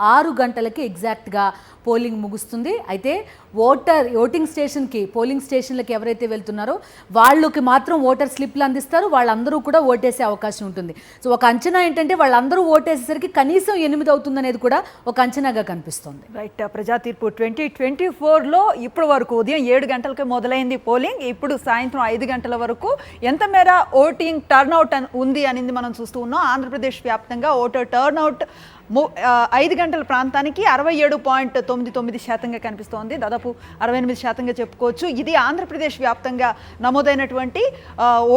6 గంటలకి ఎగ్జాక్ట్గా పోలింగ్ ముగుస్తుంది. అయితే పోలింగ్ స్టేషన్లకి ఎవరైతే వెళ్తున్నారో వాళ్ళకి మాత్రం ఓటర్ స్లిప్లు అందిస్తారు. వాళ్ళందరూ కూడా ఓటేసే అవకాశం ఉంటుంది. సో ఒక అంచనా ఏంటంటే వాళ్ళందరూ ఓటేసేసరికి కనీసం 8 అవుతుందనేది కూడా ఒక అంచనాగా కనిపిస్తుంది. రైట్. ప్రజా తీర్పు 2024లో ఇప్పటి వరకు ఉదయం 7 గంటలకి మొదలైంది పోలింగ్. ఇప్పుడు సాయంత్రం 5 గంటల వరకు ఎంత మేర ఓటింగ్ టర్న్అవుట్ ఉంది అనేది మనం చూస్తూ ఉన్నాం. ఆంధ్రప్రదేశ్ వ్యాప్తంగా ఓటర్ టర్న్అవుట్ 5 గంటల ప్రాంతానికి 67.99% కనిపిస్తోంది. దాదాపు 68% చెప్పుకోవచ్చు. ఇది ఆంధ్రప్రదేశ్ వ్యాప్తంగా నమోదైనటువంటి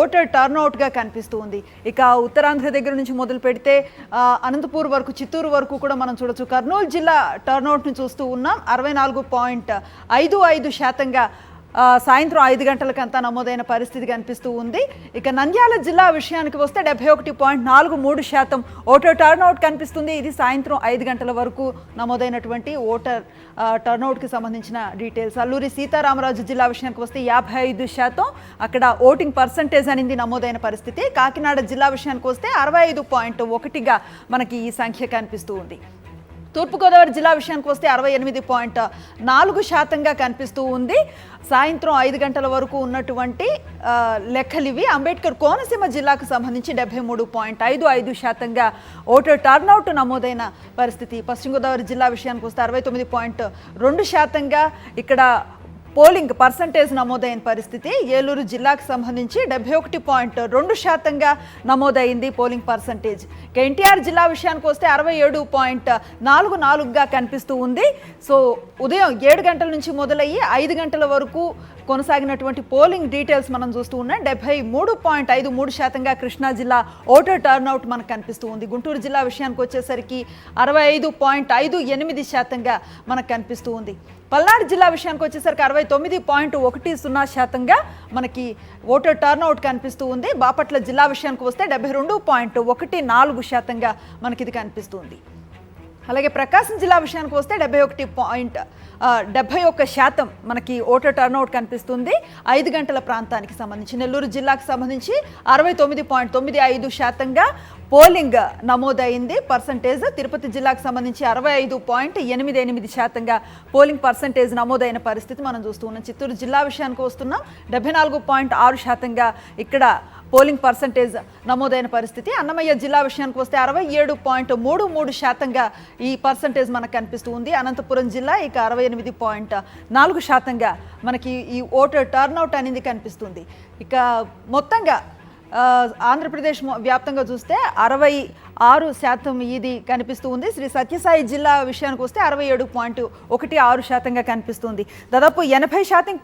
ఓటర్ టర్న్అవుట్గా కనిపిస్తుంది. ఇక ఉత్తరాంధ్ర దగ్గర నుంచి మొదలు పెడితే అనంతపూర్ వరకు, చిత్తూరు వరకు కూడా మనం చూడొచ్చు. కర్నూలు జిల్లా టర్న్అవుట్ని చూస్తూ ఉన్నాం. 64.55% సాయంత్రం 5 గంటలకంతా నమోదైన పరిస్థితి కనిపిస్తూ ఉంది. ఇక నంద్యాల జిల్లా విషయానికి వస్తే 71.43% ఓటర్ టర్న్అవుట్ కనిపిస్తుంది. ఇది సాయంత్రం 5 గంటల వరకు నమోదైనటువంటి ఓటర్ టర్న్అవుట్కి సంబంధించిన డీటెయిల్స్. అల్లూరి సీతారామరాజు జిల్లా విషయానికి వస్తే 55% అక్కడ ఓటింగ్ పర్సంటేజ్ అనేది నమోదైన పరిస్థితి. కాకినాడ జిల్లా విషయానికి వస్తే 65.1గా మనకి ఈ సంఖ్య కనిపిస్తూ ఉంది. తూర్పుగోదావరి జిల్లా విషయానికి వస్తే 68.4%గా కనిపిస్తూ ఉంది. సాయంత్రం 5 గంటల వరకు ఉన్నటువంటి లెక్కలివి. అంబేద్కర్ కోనసీమ జిల్లాకు సంబంధించి 73.55%గా ఓటర్ టర్న్అవుట్ నమోదైన పరిస్థితి. పశ్చిమ గోదావరి జిల్లా విషయానికి వస్తే 69.2%గా ఇక్కడ పోలింగ్ పర్సంటేజ్ నమోదైన పరిస్థితి. ఏలూరు జిల్లాకు సంబంధించి 71.2%గా నమోదైంది పోలింగ్ పర్సంటేజ్. ఎన్టీఆర్ జిల్లా విషయానికి వస్తే 67.44గా కనిపిస్తూ ఉంది. సో ఉదయం 7 గంటల నుంచి మొదలయ్యి 5 గంటల వరకు కొనసాగినటువంటి పోలింగ్ డీటెయిల్స్ మనం చూస్తూ ఉన్నాం. 73.53%గా కృష్ణా జిల్లా ఓటర్ టర్న్అవుట్ మనకు కనిపిస్తూ ఉంది. గుంటూరు జిల్లా విషయానికి వచ్చేసరికి 65.58%గా మనకు కనిపిస్తూ ఉంది. పల్నాడు జిల్లా విషయానికి వచ్చేసరికి 69.10%గా మనకి ఓటర్ టర్న్అవుట్ కనిపిస్తూ ఉంది. బాపట్ల జిల్లా విషయానికి వస్తే 72.14%గా మనకి ఇది కనిపిస్తుంది. అలాగే ప్రకాశం జిల్లా విషయానికి వస్తే 71% మనకి ఓటర్ టర్న్అవుట్ కనిపిస్తుంది 5 గంటల ప్రాంతానికి సంబంధించి. నెల్లూరు జిల్లాకు సంబంధించి 69.95%గా పోలింగ్ నమోదైంది పర్సంటేజ్. తిరుపతి జిల్లాకు సంబంధించి 65.88%గా పోలింగ్ పర్సంటేజ్ నమోదైన పరిస్థితి మనం చూస్తూ ఉన్నాం. చిత్తూరు జిల్లా విషయానికి వస్తున్నాం. 74.6%గా ఇక్కడ పోలింగ్ పర్సంటేజ్ నమోదైన పరిస్థితి. అన్నమయ్య జిల్లా విషయానికి వస్తే 67.33%గా ఈ పర్సంటేజ్ మనకు కనిపిస్తూ ఉంది. అనంతపురం జిల్లా ఇక 68.4%గా మనకి ఈ ఓటర్ టర్న్అవుట్ అనేది కనిపిస్తుంది. ఇక మొత్తంగా ఆంధ్రప్రదేశ్ వ్యాప్తంగా చూస్తే 66% ఇది కనిపిస్తూ ఉంది. శ్రీ సత్యసాయి జిల్లా విషయానికి వస్తే 67.16%గా కనిపిస్తుంది. దాదాపు 80%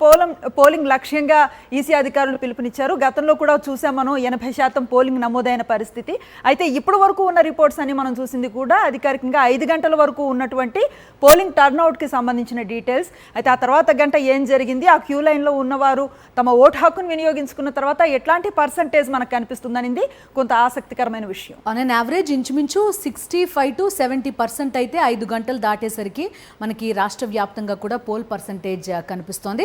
పోలింగ్ లక్ష్యంగా ఈసీ అధికారులు పిలుపునిచ్చారు. గతంలో కూడా చూసాం మనం 80% పోలింగ్ నమోదైన పరిస్థితి. అయితే ఇప్పటి వరకు ఉన్న రిపోర్ట్స్ అని మనం చూసింది కూడా అధికారికంగా 5 గంటల వరకు ఉన్నటువంటి పోలింగ్ టర్న్అవుట్కి సంబంధించిన డీటెయిల్స్. అయితే ఆ తర్వాత గంట ఏం జరిగింది, ఆ క్యూ లైన్లో ఉన్నవారు తమ ఓటు హక్కును వినియోగించుకున్న తర్వాత ఎట్లాంటి పర్సంటేజ్ మనకు కనిపిస్తుందనేది కొంత ఆసక్తికరమైన విషయం. ఆన్ అన్ యావరేజ్ ఇంచుమించు 65 to 70% అయితే 5 గంటలు దాటేసరికి మనకి రాష్ట్ర వ్యాప్తంగా కూడా పోల్ పర్సంటేజ్ కనిపిస్తోంది.